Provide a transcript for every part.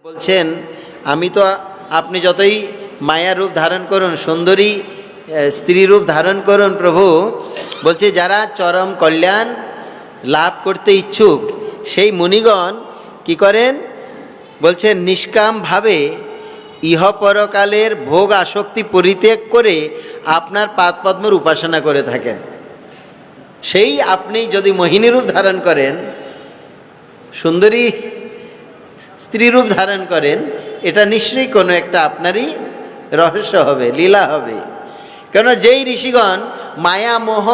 বলছেন আমি তো আপনি যতই মায়া রূপ ধারণ করুন, সুন্দরী স্ত্রী রূপ ধারণ করুন, প্রভু বলছে যারা চরম কল্যাণ লাভ করতে ইচ্ছুক সেই মুনিগণ কি করেন, বলছেন নিষ্কামভাবে ইহপরকালের ভোগ আসক্তি পরিত্যাগ করে আপনার পাদপদ্মের উপাসনা করে থাকেন। সেই আপনি যদি মোহিনী রূপ ধারণ করেন, সুন্দরী স্ত্রী রূপ ধারণ করেন, এটা নিশ্চয়ই কোনো একটা আপনারই রহস্য হবে, লীলা হবে। কেন যেই ঋষিগণ মায়া মোহ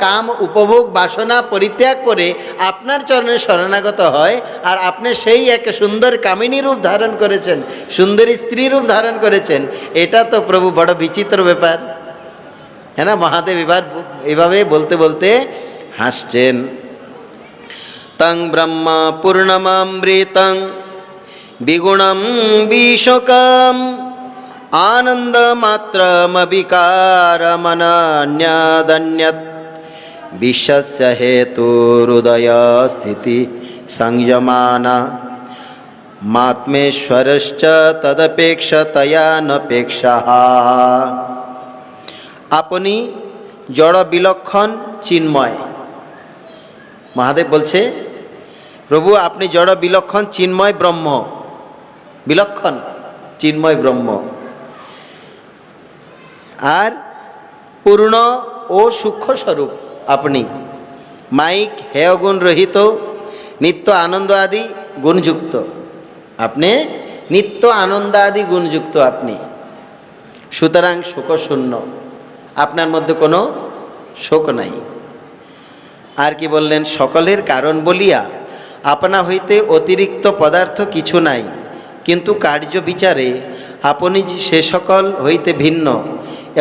কাম উপভোগ বাসনা পরিত্যাগ করে আপনার চরণে শরণাগত হয়, আর আপনি সেই এক সুন্দর কামিনী রূপ ধারণ করেছেন, সুন্দরী স্ত্রী রূপ ধারণ করেছেন, এটা তো প্রভু বড় বিচিত্র ব্যাপার, হ্যাঁ না? মহাদেব এভাবে বলতে বলতে হাসছেন। তং ব্রহ্মা পূর্ণমামৃতং বিগুণম বিশোকম আনন্দমাত্রমবিকারমনন্যদন্যৎ বিশ্বস্য হেতুহৃদয় স্থিতি সংযমানা মাত্মেশ্বরশ্চ তদপেক্ষতয়া নপেক্ষাঃ। আপনি জড় বিলক্ষণ চিন্ময়। মহাদেব বলছে প্রভু আপনি জড় বিলক্ষণ চিন্ময় ব্রহ্ম, বিলক্ষণ চিন্ময় ব্রহ্ম, আর পূর্ণ ও সূক্ষ্ম স্বরূপ আপনি, মাইক হেয় গুণ রহিত, নিত্য আনন্দ আদি গুণযুক্ত, আপনি নিত্য আনন্দ আদি গুণযুক্ত আপনি, সুতরাং শোকশূন্য, আপনার মধ্যে কোনো শোক নাই। আর কি বললেন, সকলের কারণ বলিয়া আপনা হইতে অতিরিক্ত পদার্থ কিছু নাই, কিন্তু কার্য বিচারে আপনি সে সকল হইতে ভিন্ন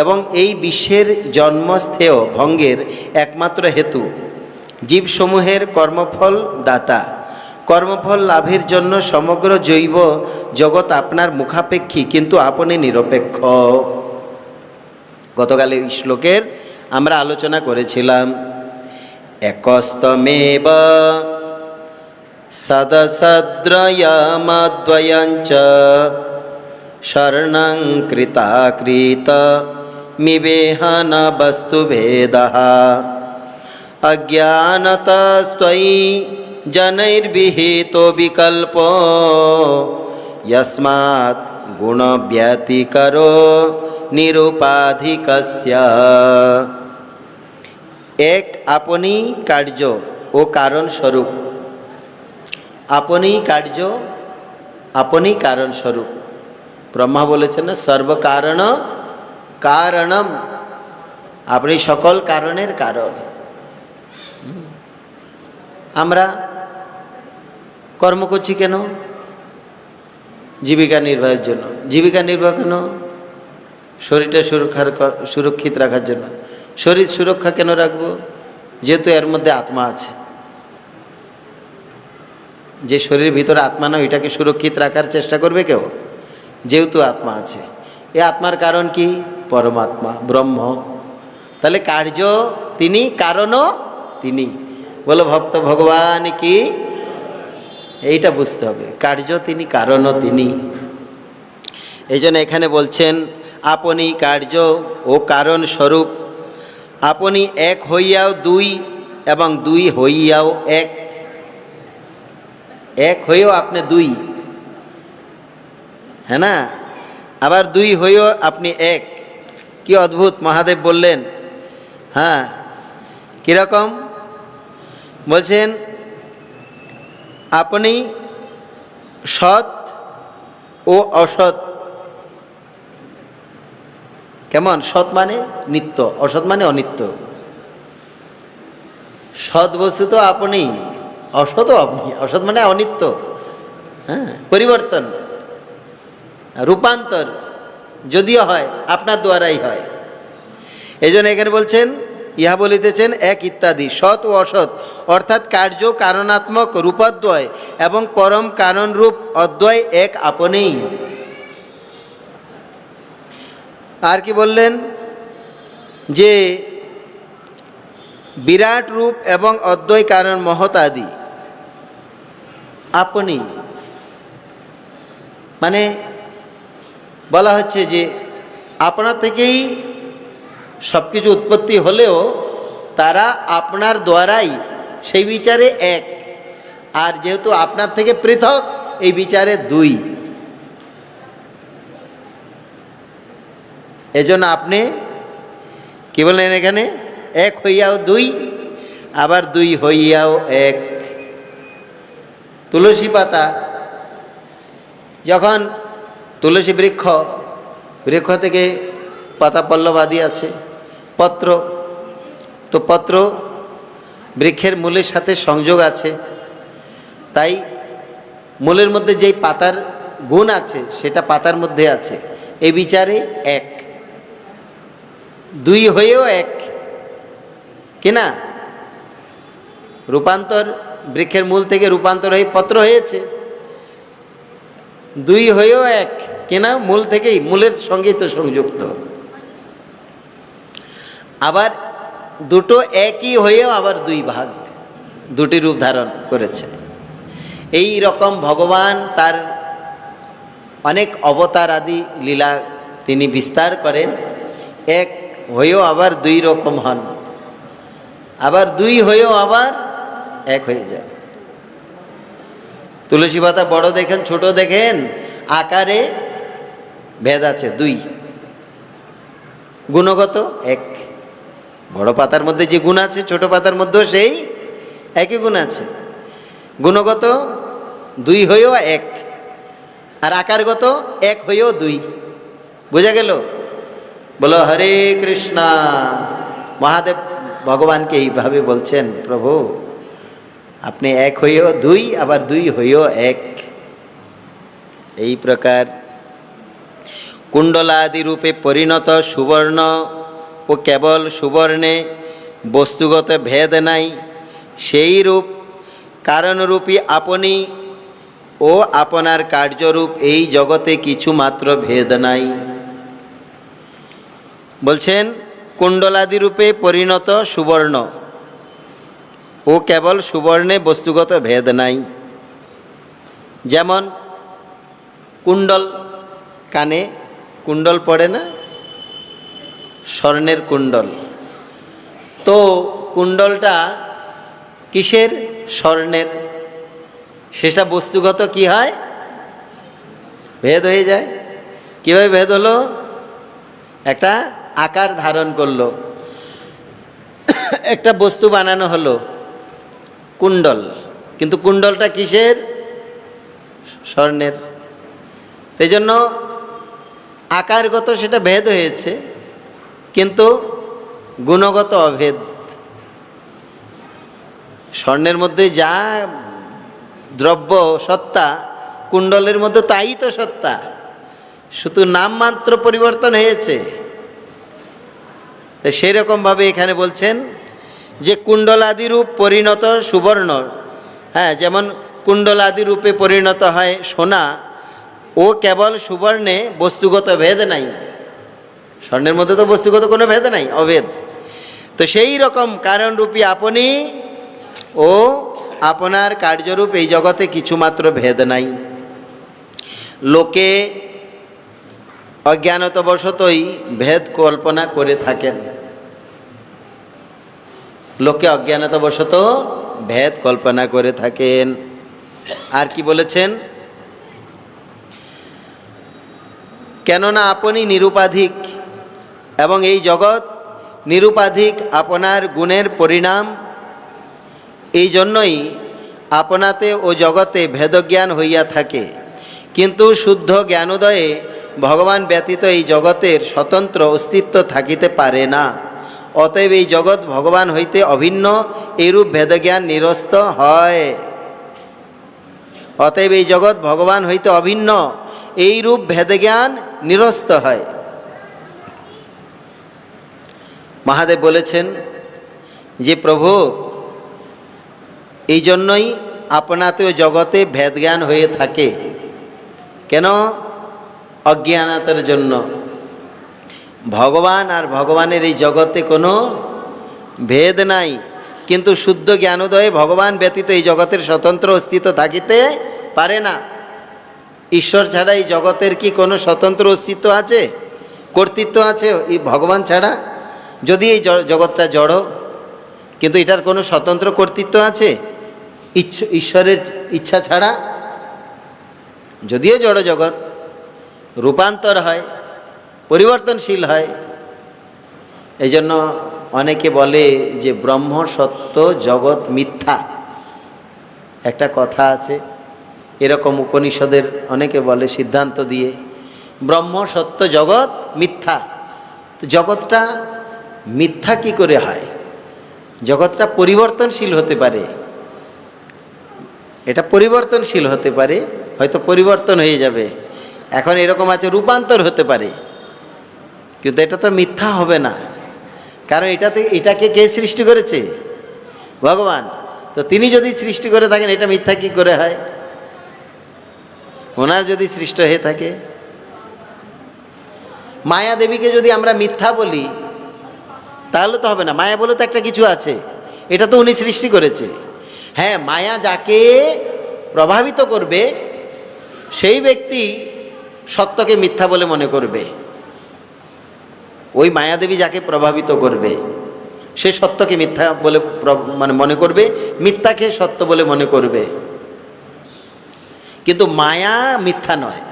এবং এই বিশ্বের জন্মস্থেয় ভঙ্গের একমাত্র হেতু। জীবসমূহের কর্মফল দাতা, কর্মফল লাভের জন্য সমগ্র জৈব জগৎ আপনার মুখাপেক্ষী, কিন্তু আপনি নিরপেক্ষ। গতকাল এই শ্লোকের আমরা আলোচনা করেছিলাম। একস্তমেব সদসদ্রয়মদ্বয়ঞ্চ শরণং কৃতাকৃত মিবেহন বস্তুভেদঃ অজ্ঞানতস্ত্বয়ি জনৈর্বিহিতো বিকল্পো যস্মাৎ গুণব্যতিকরো নিরুপাধিকস্য। এক আপনি কার্য ও কারণ স্বরূপ, আপনি কার্য আপনি কারণ স্বরূপ। ব্রহ্মা বলেছেন না সর্বকারণ কারণম, আপনি সকল কারণের কারণ। আমরা কর্ম করছি কেন? জীবিকা নির্বাহের জন্য। জীবিকা নির্বাহ কেন? শরীরটা সুরক্ষিত রাখার জন্য। শরীর সুরক্ষা কেন রাখবো? যেহেতু এর মধ্যে আত্মা আছে। যে শরীরের ভিতরে আত্মা নয়, এটাকে সুরক্ষিত রাখার চেষ্টা করবে কেউ? যেহেতু আত্মা আছে। এই আত্মার কারণ কি? পরমাত্মা ব্রহ্ম। তাহলে কার্য তিনি, কারণও তিনি। বলো ভক্ত ভগবান কি, এইটা বুঝতে হবে। কার্য তিনি, কারণও তিনি। এই জন্য এখানে বলছেন আপনি কার্য ও কারণ স্বরূপ। আপনি এক হইয়াও দুই এবং দুই হইয়াও এক, এক হয়েও আপনি দুই, হ্যাঁ না? আবার দুই হয়েও আপনি এক। কি অদ্ভুত! মহাদেব বললেন, হ্যাঁ কিরকম বলছেন, আপনি সৎ ও অসৎ। কেমন? সৎ মানে নিত্য, অসৎ মানে অনিত্য। সৎ বস্তু তো আপনি, অসৎও আপনি। অসৎ মানে অনিত্য, হ্যাঁ, পরিবর্তন, রূপান্তর যদিও হয় আপনার দ্বারাই হয়। এই জন্য এখানে বলছেন, ইহা বলিতেছেন এক ইত্যাদি, সৎ ও অসৎ, অর্থাৎ কার্য কারণাত্মক রূপাদ্বয় এবং পরম কারণ রূপ অদ্বয় এক আপনিই। আর কি বললেন, যে বিরাট রূপ এবং অদ্বয় কারণ মহৎ আদি আপনি। মানে বলা হচ্ছে যে আপনার থেকেই সব কিছু উৎপত্তি হলেও তারা আপনার দ্বারাই সেই বিচারে এক, আর যেহেতু আপনার থেকে পৃথক এই বিচারে দুই। এজন্য আপনি কি বললেন এখানে, এক হইয়াও দুই, আবার দুই হইয়াও এক। তুলসী পাতা, যখন তুলসী বৃক্ষ থেকে পাতা পল্লব আদি আছে, পত্র, তো পত্র বৃক্ষের মূলের সাথে সংযোগ আছে, তাই মূলের মধ্যে যেই পাতার গুণ আছে সেটা পাতার মধ্যে আছে, এই বিচারে এক, দুই হয়েও এক কিনা। রূপান্তর, বৃক্ষের মূল থেকে রূপান্তর হয়ে পত্র হয়েছে, দুই হয়েও এক কিনা, মূল থেকেই, মূলের সঙ্গেই তো সংযুক্ত। আবার দুটো একই হয়েও আবার দুই ভাগ, দুটি রূপ ধারণ করেছে। এই রকম ভগবান তার অনেক অবতার আদি লীলা তিনি বিস্তার করেন, এক হয়েও আবার দুই রকম হন, আবার দুই হয়েও আবার এক হয়ে যায়। তুলসী পাতা বড় দেখেন ছোট দেখেন, আকারে ভেদ আছে দুই, গুণগত এক। বড় পাতার মধ্যে যে গুণ আছে ছোট পাতার মধ্যেও সেই একই গুণ আছে, গুণগত দুই হয়েও এক, আর আকারগত এক হয়েও দুই। বোঝা গেল? বলো হরে কৃষ্ণা। মহাদেব ভগবানকে এইভাবে বলছেন, প্রভু আপনি এক হইও দুই, আবার দুই হইও এক। এই প্রকার কুণ্ডলাদি রূপে পরিণত সুবর্ণ ও কেবল সুবর্ণে বস্তুগত ভেদ নাই, সেই রূপ কারণরূপী আপনি ও আপনার কার্যরূপ এই জগতে কিছু মাত্র ভেদ নাই। বলছেন কুণ্ডলাদি রূপে পরিণত সুবর্ণ ও কেবল সুবর্ণে বস্তুগত ভেদ নাই। যেমন কুণ্ডল, কানে কুণ্ডল পড়ে না, স্বর্ণের কুণ্ডল, তো কুণ্ডলটা কিসের? স্বর্ণের। সেটা বস্তুগত কি হয়? ভেদ হয়ে যায়। কীভাবে ভেদ হলো? একটা আকার ধারণ করলো, একটা বস্তু বানানো হলো কুণ্ডল, কিন্তু কুণ্ডলটা কিসের? স্বর্ণের। সেই জন্য আকারগত সেটা ভেদ হয়েছে, কিন্তু গুণগত অভেদ। স্বর্ণের মধ্যে যা দ্রব্য সত্তা, কুণ্ডলের মধ্যে তাই তো সত্তা, শুধু নামমাত্র পরিবর্তন হয়েছে। তো সেই রকমভাবে এখানে বলছেন যে কুণ্ডলাদি রূপ পরিণত সুবর্ণ, হ্যাঁ, যেমন কুণ্ডলাদি রূপে পরিণত হয় সোনা, ও কেবল সুবর্ণে বস্তুগত ভেদ নাই। স্বর্ণের মধ্যে তো বস্তুগত কোনো ভেদ নাই, অভেদ। তো সেই রকম কারণরূপী আপনি ও আপনার কার্যরূপ এই জগতে কিছুমাত্র ভেদ নাই। লোকে অজ্ঞানতবশতই ভেদ কল্পনা করে থাকেন, লোকে অজ্ঞানতবশত ভেদ কল্পনা করে থাকেন। আর কি বলেছেন? কেননা আপনি নিরুপাধিক এবং এই জগৎ নিরুপাধিক আপনার গুণের পরিণাম, এই জন্যই আপনাতে ও জগতে ভেদজ্ঞান হইয়া থাকে। কিন্তু শুদ্ধ জ্ঞানোদয়ে ভগবান ব্যতীত এই জগতের স্বতন্ত্র অস্তিত্ব থাকিতে পারে না। অতএব এই জগৎ ভগবান হইতে অভিন্ন, এইরূপ ভেদজ্ঞান নিরস্ত হয়। অতএব এই জগৎ ভগবান হইতে অভিন্ন, এইরূপ ভেদজ্ঞান নিরস্ত হয়। মহাদেব বলেছেন যে প্রভু এই জন্যই আপনাতেও জগতে ভেদজ্ঞান হয়ে থাকে। কেন? অজ্ঞানতার জন্য। ভগবান আর ভগবানের এই জগতে কোনো ভেদ নাই, কিন্তু শুদ্ধ জ্ঞানোদয়ে ভগবান ব্যতীত এই জগতের স্বতন্ত্র অস্তিত্ব থাকিতে পারে না। ঈশ্বর ছাড়া এই জগতের কি কোনো স্বতন্ত্র অস্তিত্ব আছে, কর্তৃত্ব আছে এই ভগবান ছাড়া? যদি এই জগৎটা জড়, কিন্তু এটার কোনো স্বতন্ত্র কর্তৃত্ব আছে ঈশ্বরের ইচ্ছা ছাড়া? যদিও জড় জগৎ রূপান্তর হয়, পরিবর্তনশীল হয়, এই জন্য অনেকে বলে যে ব্রহ্ম সত্য, জগৎ মিথ্যা। একটা কথা আছে এরকম, উপনিষদের অনেকে বলে সিদ্ধান্ত দিয়ে ব্রহ্ম সত্য, জগৎ মিথ্যা। তো জগৎটা মিথ্যা কি করে হয়? জগৎটা পরিবর্তনশীল হতে পারে, এটা পরিবর্তনশীল হতে পারে, হয়তো পরিবর্তন হয়ে যাবে। এখন এরকম আছে রূপান্তর হতে পারে, কিন্তু এটা তো মিথ্যা হবে না, কারণ এটাকে কে সৃষ্টি করেছে? ভগবান। তো তিনি যদি সৃষ্টি করে থাকেন, এটা মিথ্যা কি করে হয়? ওনার যদি সৃষ্ট হয়ে থাকে। মায়া দেবীকে যদি আমরা মিথ্যা বলি তাহলে তো হবে না। মায়া বলে তো একটা কিছু আছে, এটা তো উনি সৃষ্টি করেছে। হ্যাঁ, মায়া যাকে প্রভাবিত করবে সেই ব্যক্তি সত্যকে মিথ্যা বলে মনে করবে। ওই মায়াদেবী যাকে প্রভাবিত করবে সে সত্যকে মিথ্যা বলে মনে করবে, মিথ্যাকে সত্য বলে মনে করবে। কিন্তু মায়া মিথ্যা নয়,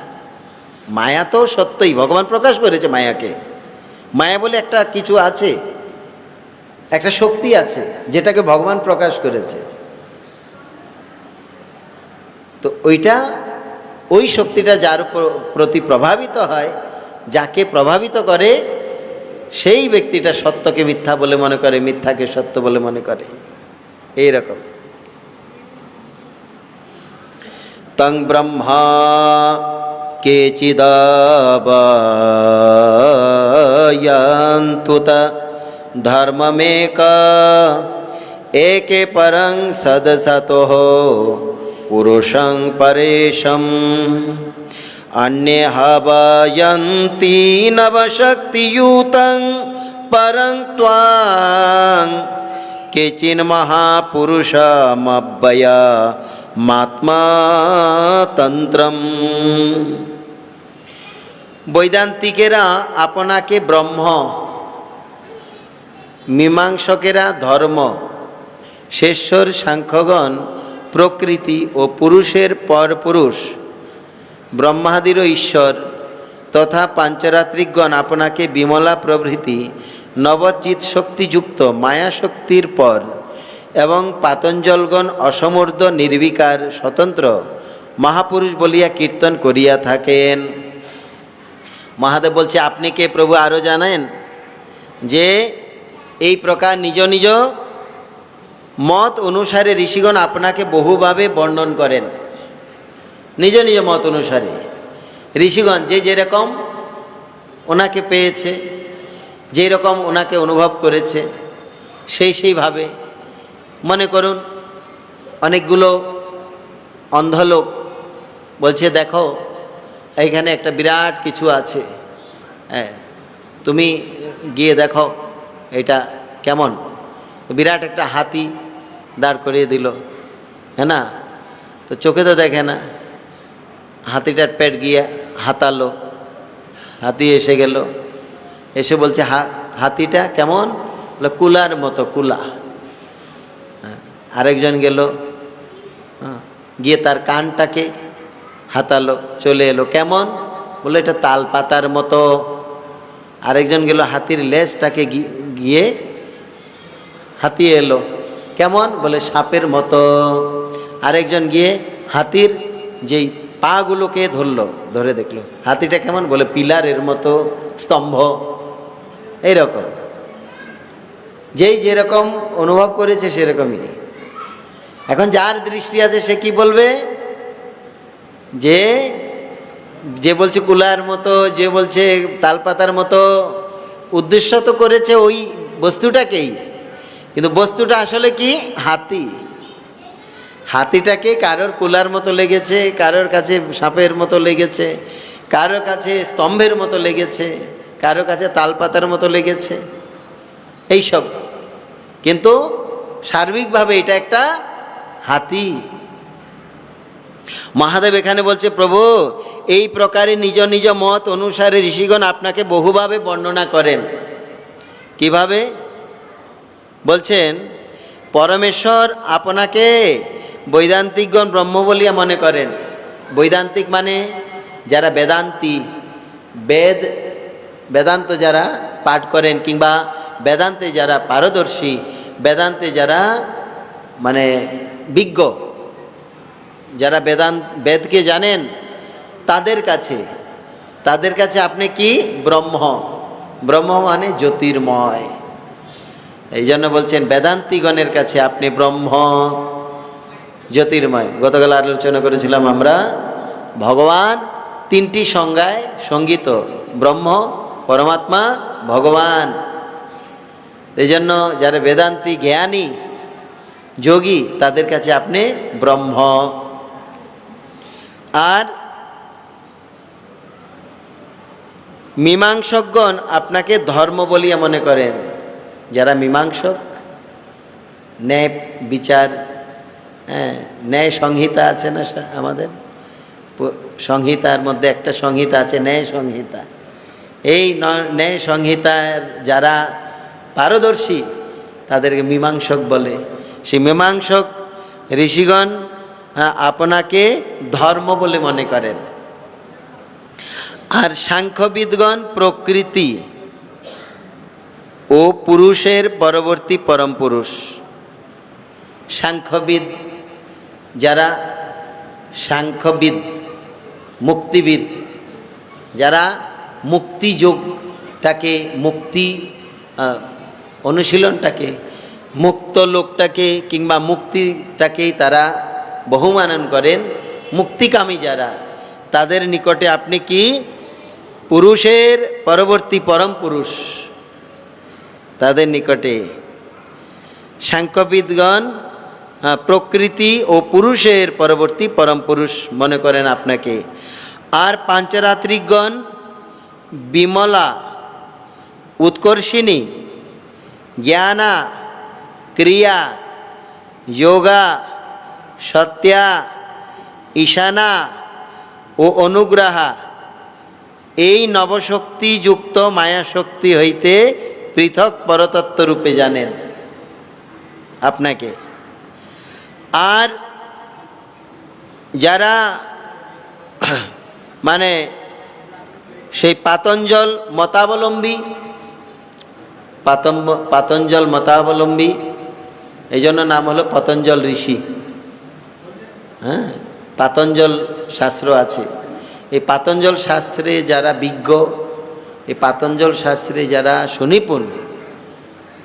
মায়া তো সত্যই, ভগবান প্রকাশ করেছে মায়াকে। মায়া বলে একটা কিছু আছে, একটা শক্তি আছে যেটাকে ভগবান প্রকাশ করেছে। তো ওই শক্তিটা যার প্রতি প্রভাবিত হয়, যাকে প্রভাবিত করে সেই ব্যক্তিটা সত্যকে মিথ্যা বলে মনে করে, মিথ্যাকে সত্য বলে মনে করে। এইরকম তং ব্রহ্মা কেচিদাবয়ান্তু ধর্মমেকা একে পরং সদসতোঃ পুরুষং পরেশম अन्ये हवयन्ति नवशक्तियुतं परं त्वां केचिन् महापुरुषमव्यया মাত্মাতন্ত্রম। বৈদান্তিকেরা আপনাকে ব্রহ্ম, মীমাংসকেরা ধর্ম, শেষ্যর সাংখ্যগণ প্রকৃতি ও পুরুষের পর পুরুষ, ব্রহ্মাদিরও ঈশ্বর তথা পাঞ্চরাত্রিকগণ আপনাকে বিমলা প্রভৃতি নবচিৎ শক্তিযুক্ত মায়া শক্তির পর এবং পাতঞ্জলগণ অসমর্থ নির্বিকার স্বতন্ত্র মহাপুরুষ বলিয়া কীর্তন করিয়া থাকেন। মহাদেব বলছে, আপনি কে প্রভু আরও জানেন যে এই প্রকার নিজ নিজ মত অনুসারে ঋষিগণ আপনাকে বহুভাবে বর্ণন করেন। নিজ নিজ মত অনুসারে ঋষিগণ যে যেরকম ওনাকে পেয়েছে, যেই রকম ওনাকে অনুভব করেছে, সেইভাবে। মনে করুন অনেকগুলো অন্ধ লোক বলছে, দেখো এইখানে একটা বিরাট কিছু আছে, হ্যাঁ তুমি গিয়ে দেখো এটা কেমন। বিরাট একটা হাতি দাঁড় করিয়ে দিল, হ্যাঁ না, তো চোখে তো দেখে না, হাতিটার পেট গিয়ে হাতালো, হাতি এসে গেল, এসে বলছে হাতিটা কেমন? কুলার মতো, কুলা। আরেকজন গেল, গিয়ে তার কানটাকে হাতালো, চলে এলো, কেমন? বলে এটা তাল পাতার মতো। আরেকজন গেল হাতির লেজটাকে গিয়ে হাতিয়ে এলো, কেমন? বলে সাপের মতো। আরেকজন গিয়ে হাতির যেই পাগুলোকে ধরে দেখলো, হাতিটা কেমন? বলে পিলারের মতো, স্তম্ভ। এইরকম যেই যেরকম অনুভব করেছে সেরকমই। এখন যার দৃষ্টি আছে সে কি বলবে? যে বলছে কুলার মতো, যে বলছে তালপাতার মতো, উদ্দেশ্য তো করেছে ওই বস্তুটাকেই, কিন্তু বস্তুটা আসলে কি? হাতি। হাতিটাকে কারোর কুলার মতো লেগেছে, কারোর কাছে সাপের মতো লেগেছে, কারোর কাছে স্তম্ভের মতো লেগেছে, কারোর কাছে তালপাতার মতো লেগেছে, এইসব। কিন্তু সার্বিকভাবে এটা একটা হাতি। মহাদেব এখানে বলছে, প্রভু এই প্রকারে নিজ নিজ মত অনুসারে ঋষিগণ আপনাকে বহুভাবে বর্ণনা করেন। কিভাবে বলছেন? পরমেশ্বর আপনাকে বৈদান্তিকগণ ব্রহ্ম বলিয়া মনে করেন। বৈদান্তিক মানে যারা বেদান্তি, বেদান্ত যারা পাঠ করেন, কিংবা বেদান্তে যারা পারদর্শী, বেদান্তে যারা মানে বিজ্ঞ, যারা বেদকে জানেন, তাদের কাছে আপনি কি? ব্রহ্ম। ব্রহ্ম মানে জ্যোতির্ময়। এই জন্য বলছেন বেদান্তিগণের কাছে আপনি ব্রহ্ম, জ্যোতির্ময়। গতকাল আলোচনা করেছিলাম আমরা, ভগবান তিনটি সংজ্ঞায় সঙ্গীত: ব্রহ্ম, পরমাত্মা, ভগবান। এই জন্য যারা বেদান্তি জ্ঞানী যোগী, তাদের কাছে আপনি ব্রহ্ম। আর মীমাংসকগণ আপনাকে ধর্ম বলিয়া মনে করেন। যারা মীমাংসক, ন্যায় বিচার, ন্যায় সংহিতা আছে না আমাদের সংহিতার মধ্যে একটা সংহিতা আছে, ন্যায় সংহিতা। এই ন্যায় সংহিতার যারা পারদর্শী তাদেরকে মীমাংসক বলে। সেই মীমাংসক ঋষিগণ আপনাকে ধর্ম বলে মনে করেন। আর সাংখ্যবিদগণ প্রকৃতি ও পুরুষের পরবর্তী পরম পুরুষ। সাংখ্যবিদ যারা, সাংখ্যবিদ মুক্তিবিদ, যারা মুক্তিযোগটাকে, মুক্তি অনুশীলনটাকে, মুক্ত লোকটাকে কিংবা মুক্তিটাকেই তারা বহুমানন করেন, মুক্তিকামী যারা, তাদের নিকটে আপনি কি? পুরুষের পরবর্তী পরম পুরুষ। তাদের নিকটে সাংখ্যবিদগণ প্রকৃতি ও পুরুষের পরবর্তী পরম পুরুষ মনে করেন আপনাকে। আর পাঞ্চরাত্রিকগণ বিমলা, উৎকর্ষিণী, জ্ঞানা, ক্রিয়া, যোগা, সত্যা, ঈশানা ও অনুগ্রহা, এই নবশক্তিযুক্ত মায়াশক্তি হইতে পৃথক পরতত্ত্বরূপে জানেন আপনাকে। আর যারা মানে সেই পাতঞ্জল মতাবলম্বী, পাতঞ্জল মতাবলম্বী, এই জন্য নাম হলো পতঞ্জল ঋষি। হ্যাঁ, পাতঞ্জল শাস্ত্র আছে। এই পাতঞ্জল শাস্ত্রে যারা বিজ্ঞ, এই পাতঞ্জল শাস্ত্রে যারা সুনিপুণ,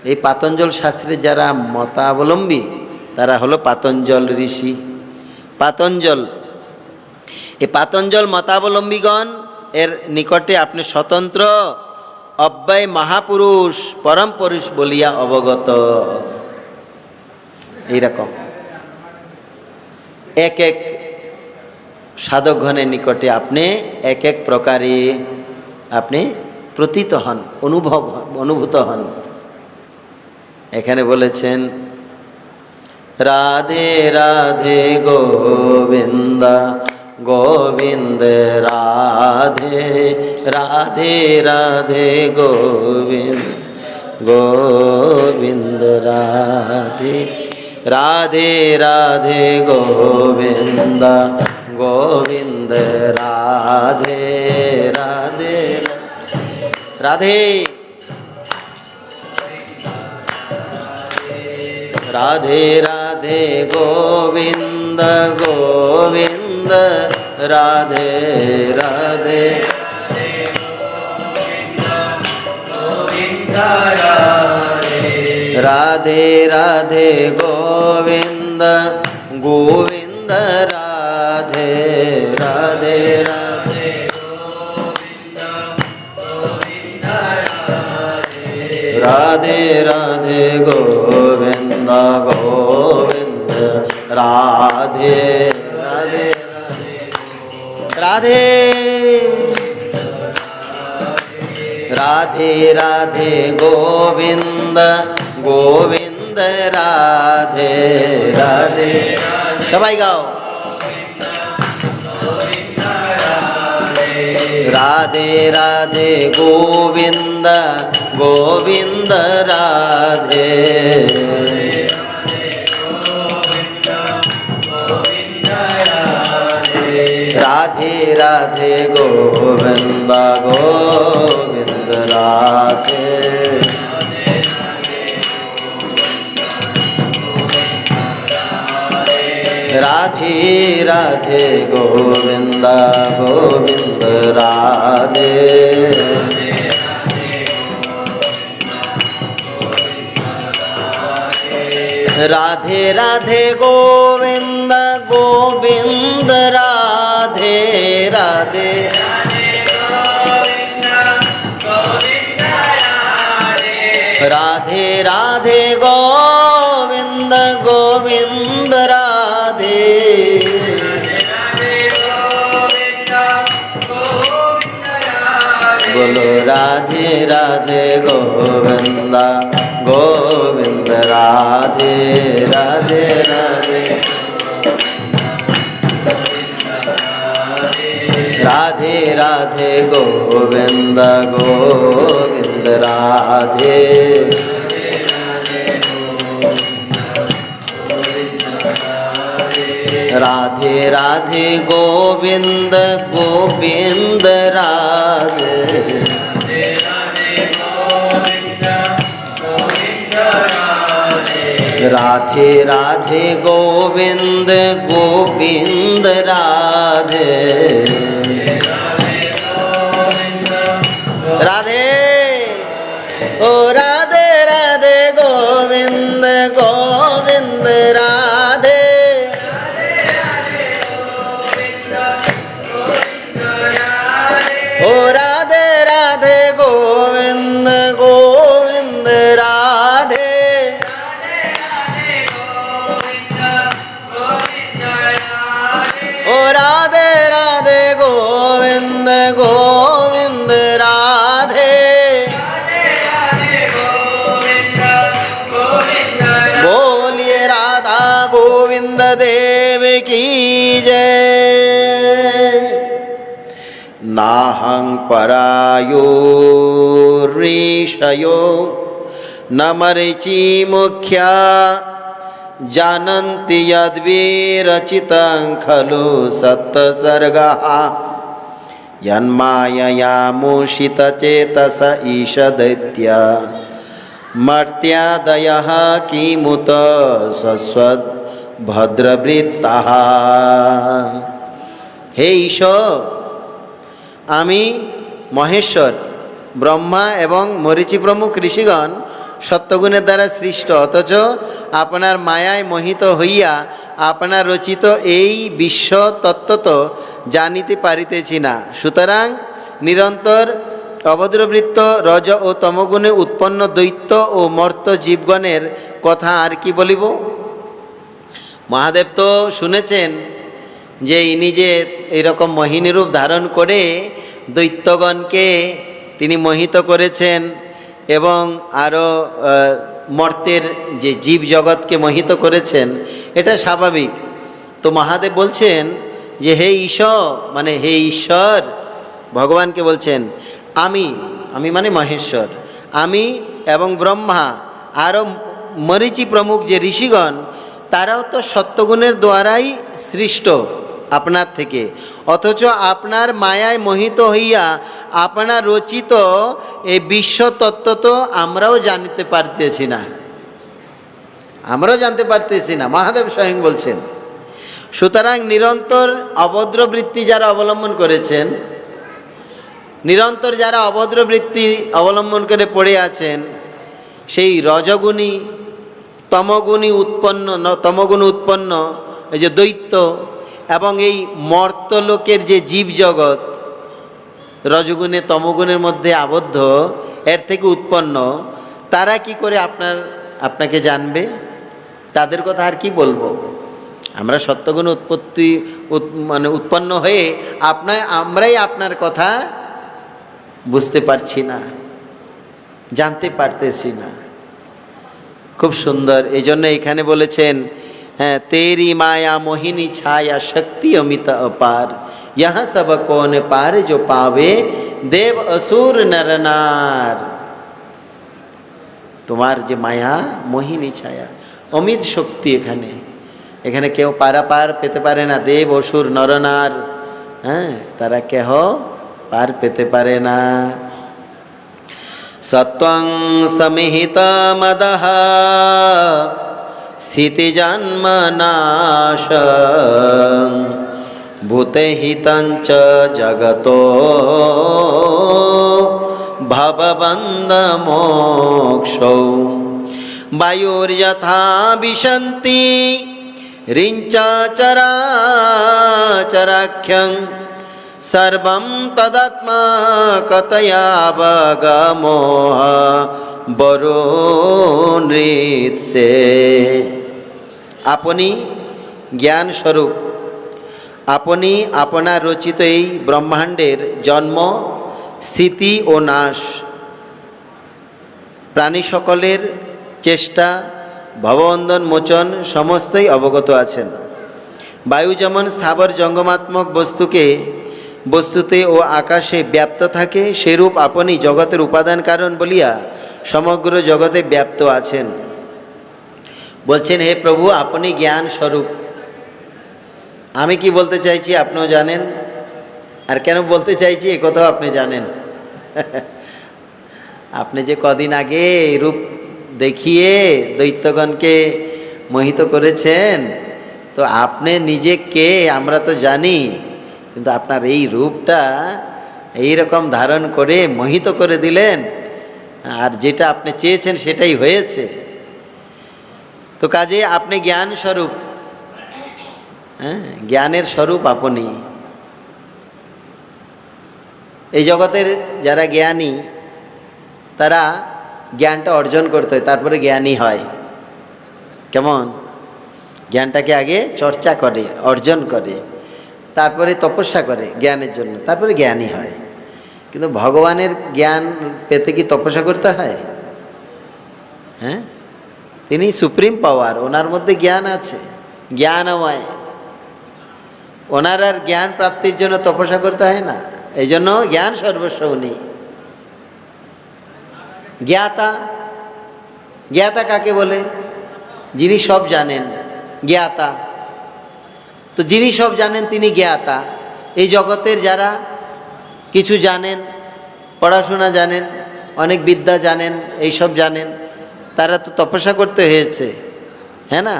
এই পাতঞ্জল শাস্ত্রে যারা মতাবলম্বী, তারা হলো পাতঞ্জল ঋষি। পাতঞ্জল, এই পাতঞ্জল মতাবলম্বীগণ এর নিকটে আপনি স্বতন্ত্র অব্যয় মহাপুরুষ, পরম পুরুষ বলিয়া অবগত। এইরকম এক এক সাধকগণের নিকটে আপনি এক এক প্রকারে আপনি প্রতীত হন, অনুভূত হন। এখানে বলেছেন রাধে রাধে গোবিন্দ গোবিন্দ রাধে রাধে রাধে গোবিন্দ গোবিন্দ রাধে রাধে রাধে গোবিন্দ গোবিন্দ রাধে রাধে রাধে রাধে রাধে গোবিন্দ গোবিন্দ রাধে রাধে রাধে রাধে গোবিন্দ গোবিন্দ রাধে রাধে রাধে রাধে রাধে গোবিন্দ গোবিন্দ রাধে রাধে রাধে রাধে রাধে গোবিন্দ গোবিন্দ রাধে রাধে। সবাই গাও राधे राधे गोविंद गोविंद राधे। राधे राधे गोविंद गोविंद राधे। राधे राधे गोविंद गोविंद राधे। राधे राधे गोविंद गोविंद राधे राधे। राधे राधे गोविंद गोविंद राधे। बोलो राधे राधे गोविंद गोविंद राधे राधे राधे। राधे राधे गोविंद गोविंद राधे। राधे राधे गोविंद गोविंद राधे। राधे राधे गोविंद गोविंद राधे। राधे ओ राधे राधे गोविंद गोविंद राधे। ओ राधे राधे गोविंद गोविंद राधे। ओ राधे राधे गोविंद गोविंद राधे। बोलिए राधा गोविंद देव की जय। नाहं परायो ऋषयो न मरीचि मुख्या जानन्ति यद्विरचितं खलु सत्सर्गः। यन्मायया मूषितचेतस ईशदैत्य मर्त्यादयः किमुत सस्वद् भद्रवृत्तः। हे ईश्वर, आमी महेश्वर ब्रह्मा एवं मरीचि प्रमुख ऋषिगण सत्यगुणের দ্বারা সৃষ্ট, অথচ আপনার মায়ায় মোহিত হইয়া আপনার রচিত এই বিশ্ব তত্ত্ব তো জানিতে পারিতেছি না। সুতরাং নিরন্তর অভদ্রবৃত্ত রজ ও তমগুণে উৎপন্ন দৈত্য ও মর্ত জীবগণের কথা আর কি বলিব। মহাদেব তো শুনেছেন যে ইনি যে এইরকম মোহিনী রূপ ধারণ করে দৈত্যগণকে তিনি মোহিত করেছেন এবং আরও মর্তের যে জীব জগৎকে মোহিত করেছেন, এটা স্বাভাবিক। তো মহাদেব বলছেন যে হে ঈশ্বর, মানে হে ঈশ্বর, ভগবানকে বলছেন আমি মানে মহেশ্বর, আমি এবং ব্রহ্মা আরও মরীচি প্রমুখ যে ঋষিগণ, তারাও তো সত্যগুণের দ্বারাই সৃষ্ট আপনার থেকে, অথচ আপনার মায়ায় মোহিত হইয়া আপনার রচিত এই বিশ্ব তত্ত্ব তো আমরাও জানিতে পারতেছি না, মহাদেব স্বয়ং বলছেন। সুতরাং নিরন্তর অভদ্রবৃত্তি যারা অবলম্বন করেছেন, নিরন্তর যারা অভদ্রবৃত্তি অবলম্বন করে পড়ে আছেন, সেই রজগুণী তমগুণ উৎপন্ন এই যে দৈত্য এবং এই মর্তলোকের যে জীব জগৎ রজগুণে তমগুণের মধ্যে আবদ্ধ, এর থেকে উৎপন্ন, তারা কি করে আপনাকে জানবে? তাদের কথা আর কি বলবো। আমরা সত্যগুণ উৎপন্ন হয়ে আমরাই আপনার কথা বুঝতে পারছি না, জানতে পারতেছি না। খুব সুন্দর। এই জন্য এখানে বলেছেন, হ্যাঁ, তেরি মায়া মোহিনী ছায়া শক্তি অমিত অপার, यह सब कौन पार जो पावे देव असुर नर नार। তোমার যে মায়া মোহিনী ছায়া, অমিত শক্তি এখানে, এখানে কেউ পারাপার পেতে পারে না, দেব অসুর নরনার, হ্যাঁ, তারা কেহ পার পেতে পারে না। সত্বং সমিহিত মদঃ স্থিতি জন্ম নাশ ভূতহিতঞ্চ জগতো ভববন্ধ মোক্ষৌ। বায়ুর্যথা বিশন্তি ঋঞ্চ চরাচরাখ্যং সর্বং তদাত্মকতয়াবগমোহ বরুণৃৎসে। আপনি জ্ঞান স্বরূপ, আপনি আপনার রচিত এই ব্রহ্মাণ্ডের জন্ম, স্থিতি ও নাশ, প্রাণী সকলের চেষ্টা, ভববন্ধন মোচন সমস্তই অবগত আছেন। বায়ু যেমন স্থাবর জঙ্গমাত্মক বস্তুতে ও আকাশে ব্যাপ্ত থাকে, সেরূপ আপনি জগতের উপাদান কারণ বলিয়া সমগ্র জগতে ব্যাপ্ত আছেন। বলছেন, হে প্রভু, আপনি জ্ঞান স্বরূপ। আমি কি বলতে চাইছি আপনিও জানেন, আর কেন বলতে চাইছি এ কথাও আপনি জানেন। আপনি যে কদিন আগে এই রূপ দেখিয়ে দৈত্যগণকে মোহিত করেছেন, তো আপনি নিজে কে আমরা তো জানি, কিন্তু আপনার এই রূপটা এই রকম ধারণ করে মোহিত করে দিলেন, আর যেটা আপনি চেয়েছেন সেটাই হয়েছে। তো কাজে আপনি জ্ঞান স্বরূপ, হ্যাঁ, জ্ঞানের স্বরূপ আপনি। এই জগতের যারা জ্ঞানী তারা জ্ঞানটা অর্জন করতে হয়, তারপরে জ্ঞানী হয়। কেমন? জ্ঞানটাকে আগে চর্চা করে, অর্জন করে, তারপরে তপস্যা করে জ্ঞানের জন্য, তারপরে জ্ঞানী হয়। কিন্তু ভগবানের জ্ঞান পেতে কি তপস্যা করতে হয়? হ্যাঁ, তিনি সুপ্রিম পাওয়ার, ওনার মধ্যে জ্ঞান আছে, জ্ঞানময়। ওনার আর জ্ঞান প্রাপ্তির জন্য তপস্যা করতে হয় না, এই জন্য জ্ঞান সর্বস্ব উনি। জ্ঞাতা, জ্ঞাতা কাকে বলে? যিনি সব জানেন, জ্ঞাতা। তো যিনি সব জানেন তিনি জ্ঞাতা। এই জগতের যারা কিছু জানেন, পড়াশোনা জানেন, অনেক বিদ্যা জানেন, এইসব জানেন, তারা তো তপস্যা করতে হয়েছে, হ্যাঁ না?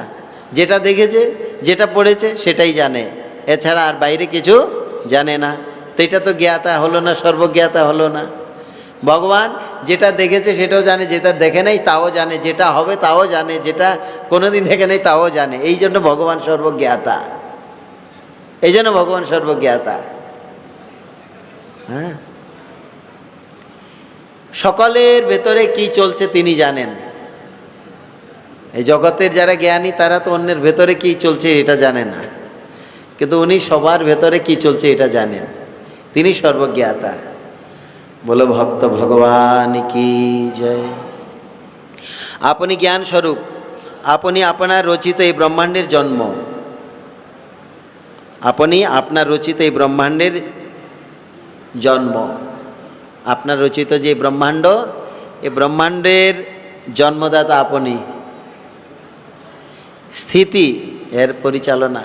যেটা দেখেছে, যেটা পড়েছে সেটাই জানে, এছাড়া আর বাইরে কিছু জানে না। তো এটা তো জ্ঞাতা হলো না, সর্বজ্ঞাতা হলো না। ভগবান যেটা দেখেছে সেটাও জানে, যেটা দেখে নেই তাও জানে, যেটা হবে তাও জানে, যেটা কোনোদিন দেখে নেই তাও জানে। এই জন্য ভগবান সর্বজ্ঞাতা, এই জন্য ভগবান সর্বজ্ঞাতা। হ্যাঁ, সকলের ভেতরে কি চলছে তিনি জানেন। এই জগতের যারা জ্ঞানী তারা তো অন্যের ভেতরে কি চলছে এটা জানে না, কিন্তু উনি সবার ভেতরে কি চলছে এটা জানেন, তিনি সর্বজ্ঞাতা। বলো ভক্ত ভগবান কি জয়। আপনি জ্ঞান স্বরূপ, আপনি আপনার রচিত এই ব্রহ্মাণ্ডের জন্ম, আপনি আপনার রচিত এই ব্রহ্মাণ্ডের জন্ম, আপনার রচিত যে ব্রহ্মাণ্ড, এই ব্রহ্মাণ্ডের জন্মদাতা আপনি। স্থিতি, এর পরিচালনা,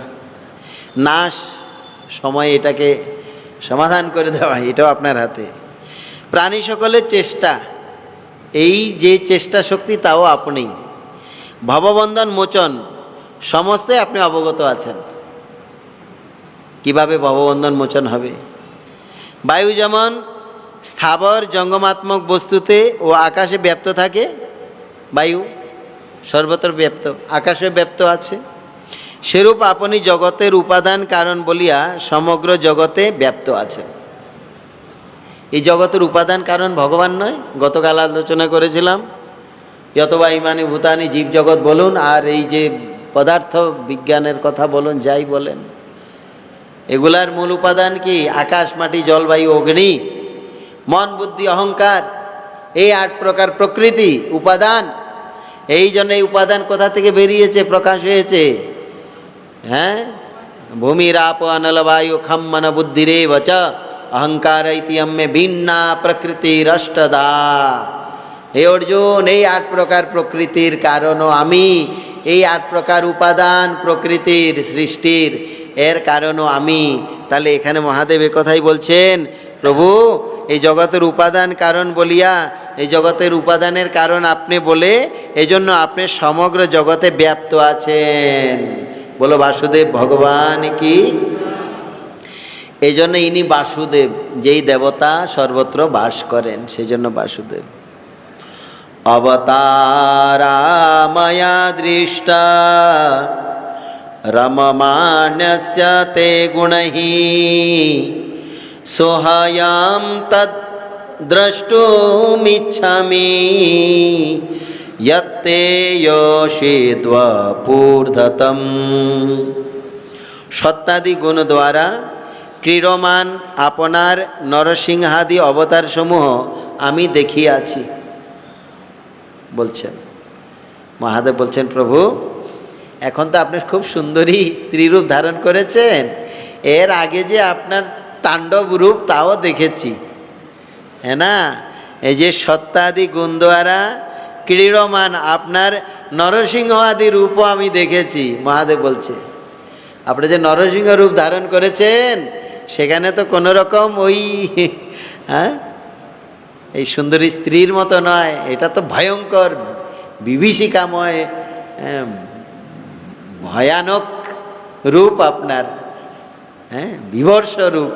নাশ, সময় এটাকে সমাধান করে দেওয়া, এটাও আপনার হাতে। প্রাণী সকলের চেষ্টা, এই যে চেষ্টা শক্তি তাও আপনি। ভববন্ধন মোচন সমস্তই আপনি অবগত আছেন। কিভাবে ভববন্ধন মোচন হবে? বায়ু যেমন স্থাবর জঙ্গমাত্মক বস্তুতে ও আকাশে ব্যাপ্ত থাকে, বায়ু সর্বত্র ব্যাপ্ত, আকাশে ব্যাপ্ত আছে, সেরূপ আপনি জগতের উপাদান কারণ বলিয়া সমগ্র জগতে ব্যাপ্ত আছেন। এই জগতের উপাদান কারণ ভগবান নয়? গতকাল আলোচনা করেছিলাম, যতবা ইমানি ভূতানি জীব জগৎ বলুন, আর এই যে পদার্থ বিজ্ঞানের কথা বলুন, যাই বলেন, এগুলার মূল উপাদান কি? আকাশ, মাটি, জলবায়ু, অগ্নি, মন, বুদ্ধি, অহংকার, এই 8 প্রকার প্রকৃতি উপাদান। এই জন্য এই উপাদান কোথা থেকে বেরিয়েছে, প্রকাশ হয়েছে? হ্যাঁ, ভূমিরাপ অনল বায়ু খম মন বুদ্ধিরেব চ অহংকার ইতি অম্মে ভিন্না প্রকৃতির অষ্টদা। হে অর্জুন, এই 8 প্রকার প্রকৃতির কারণও আমি, এই 8 প্রকার উপাদান প্রকৃতির সৃষ্টির এর কারণও আমি। তাহলে এখানে মহাদেব কথাই বলছেন, প্রভু এই জগতের উপাদান কারণ বলিয়া, এই জগতের উপাদানের কারণ আপনি বলে এজন্য আপনি সমগ্র জগতে ব্যাপ্ত আছেন। বলো বাসুদেব ভগবান কি। এই জন্য ইনি বাসুদেব, যেই দেবতা সর্বত্র বাস করেন, সেই জন্য বাসুদেব। অবতারা ময়া দৃষ্টা রমমানস্য তে গুণহি সোহায়াম তদ দ্রষ্টুমিচ্ছামি यत्ते योषिद्वपूर्धतम। সত্যাদি গুণ দ্বারা ক্রীড়মান আপনার নরসিংহাদি অবতার সমূহ আমি দেখিয়াছি বলছেন। মহাদেব বলছেন, প্রভু এখন তো আপনি খুব সুন্দরী স্ত্রী রূপ ধারণ করেছেন, এর আগে যে আপনার তাণ্ডব রূপ তাও দেখেছি, হ্যাঁ না? এই যে সত্যাদি গুণ দ্বারা ক্রীড়মান আপনার নরসিংহ আদি রূপও আমি দেখেছি। মহাদেব বলছে, আপনি যে নরসিংহ রূপ ধারণ করেছেন সেখানে তো কোনো রকম ওই এই সুন্দরী স্ত্রীর মতো নয়, এটা তো ভয়ঙ্কর বিভীষিকাময় ভয়ানক রূপ আপনার, বিভৎস রূপ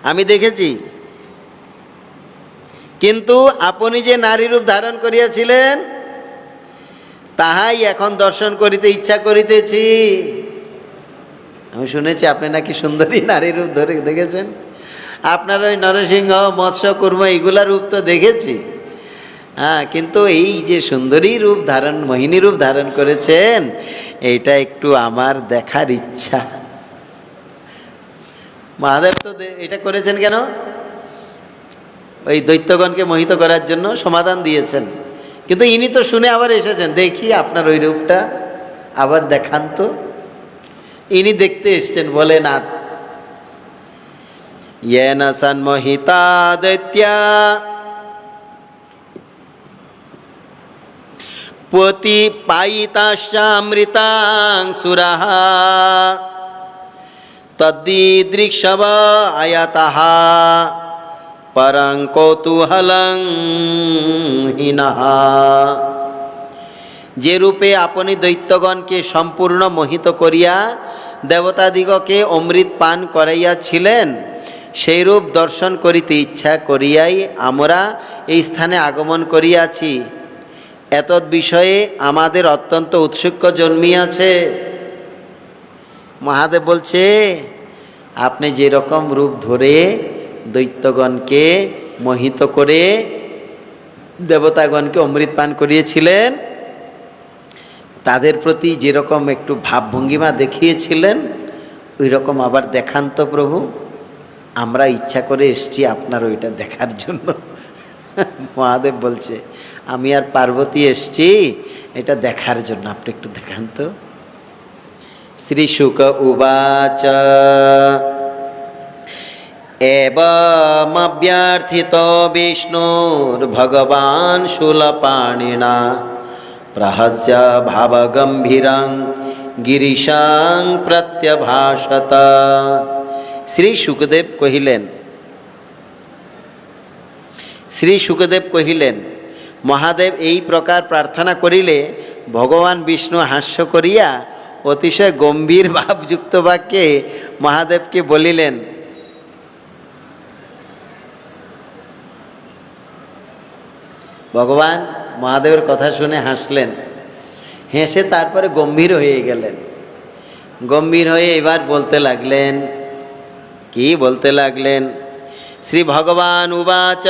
আমি দেখেছি। কিন্তু আপনি যে নারী রূপ ধারণ করিয়াছিলেন তাহাই এখন দর্শন করিতে ইচ্ছা করিতেছি। আমি শুনেছি আপনি নাকি সুন্দরী নারী রূপ ধরে দেখেছেন। আপনার ওই নরসিংহ মৎস্য কুর্ম এগুলা রূপ তো দেখেছি, কিন্তু এই যে সুন্দরী রূপ ধারণ, মোহিনী রূপ ধারণ করেছেন, এইটা একটু আমার দেখার ইচ্ছা। মহাদেব তো এটা করেছেন কেন? ওই দৈত্যগণকে মোহিত করার জন্য সমাধান দিয়েছেন। কিন্তু ইনি তো শুনে আবার এসেছেন, দেখি আপনার ওই রূপটা আবার দেখান তো। ইনি দেখতে এসছেন, বলে না येन सन्मोहिता दैत्या पोति पायिताश्चामृतांसुरः तद्दीदृक्षव आयतः परं कौतूहलं हिनः। যে রূপে আপনি দৈত্যগণকে সম্পূর্ণ মোহিত করিয়া দেবতাদিগকে অমৃত পান করাইয়াছিলেন, সেই রূপ দর্শন করিতে ইচ্ছা করিয়াই আমরা এই স্থানে আগমন করিয়াছি। এতদ বিষয়ে আমাদের অত্যন্ত উৎসুক জন্মিয়াছে। মহাদেব বলছে, আপনি যেরকম রূপ ধরে দৈত্যগণকে মোহিত করে দেবতাগণকে অমৃত পান করিয়েছিলেন, তাদের প্রতি যেরকম একটু ভাবভঙ্গিমা দেখিয়েছিলেন, ওই রকম আবার দেখান তো প্রভু। আমরা ইচ্ছা করে এসছি আপনার ওইটা দেখার জন্য। মহাদেব বলছে, আমি আর পার্বতী এসছি এটা দেখার জন্য, আপনি একটু দেখান তো। শ্রী শুক উবাচ এবমভ্যর্থিত বিষ্ণুর ভগবান শূলপাণিনা প্রহস্য ভাবগম্ভীরং গিরিশাং প্রত্যভাষত। শ্রী শুকদেব কহিলেন, মহাদেব এই প্রকার প্রার্থনা করিলে ভগবান বিষ্ণু হাস্য করিয়া অতিশয় গম্ভীর ভাবযুক্ত বাক্যে মহাদেবকে বলিলেন, ভগবান মহাদেবের কথা শুনে হাসলেন, হেসে তারপরে গম্ভীর হয়ে গেলেন। গম্ভীর হয়ে এবার বলতে লাগলেন, কি বলতে লাগলেন? শ্রী ভগবান উবাচ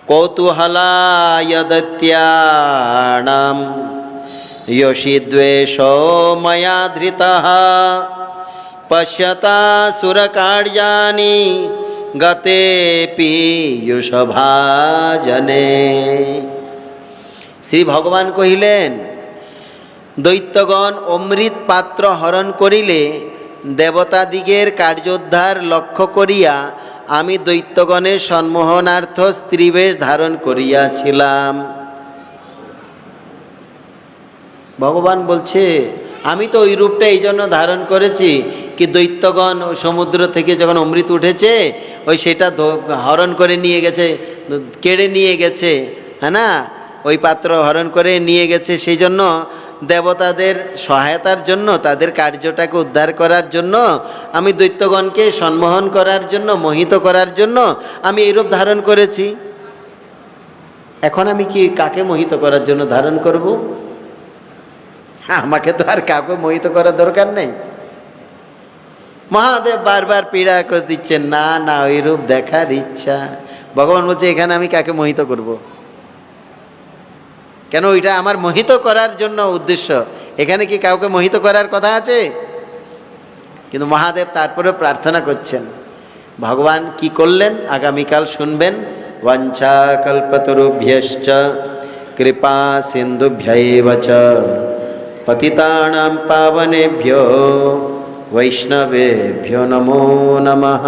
কৌতূহলায় দৈত্যানাম योषिद्वेषो मया धृतः पश्यतासुरकार्याणि गते पीयूषभाजने। শ্রী ভগবান কহিলেন, দৈত্যগণ অমৃত পাত্র হরণ করিলে দেবতাদিগের কার্যোদ্ধার লক্ষ্য করিয়া আমি দৈত্যগণের সম্মোহনার্থ স্ত্রীবেশ ধারণ করিয়াছিলাম। ভগবান বলছে আমি তো ওই রূপটা এই জন্য ধারণ করেছি কি দৈত্যগণ সমুদ্র থেকে যখন অমৃত উঠেছে ওই সেটা হরণ করে নিয়ে গেছে, কেড়ে নিয়ে গেছে, হ্যাঁ না, ওই পাত্র হরণ করে নিয়ে গেছে। সেই জন্য দেবতাদের সহায়তার জন্য, তাদের কার্যটাকে উদ্ধার করার জন্য, আমি দৈত্যগণকে সম্মোহন করার জন্য, মোহিত করার জন্য আমি এই রূপ ধারণ করেছি। এখন আমি কি কাকে মোহিত করার জন্য ধারণ করব? আমাকে তো আর কাউকে মোহিত করার দরকার নেই। মহাদেব বারবার পীড়া করে দিচ্ছেন, না না ওই রূপ দেখার ইচ্ছা। ভগবান বলছে এখানে আমি কাকে মোহিত করব? কেন ওইটা আমার মোহিত করার জন্য উদ্দেশ্য, এখানে কি কাউকে মোহিত করার কথা আছে? কিন্তু মহাদেব তারপরে প্রার্থনা করছেন। ভগবান কি করলেন আগামীকাল শুনবেন। বাঞ্ছা কল্পতরুভ্যশ্চ কৃপা সিন্ধুভ্যৈব চ পতিতানাং পাবনেভ্যো বৈষ্ণবেভ্যো নমো নমঃ।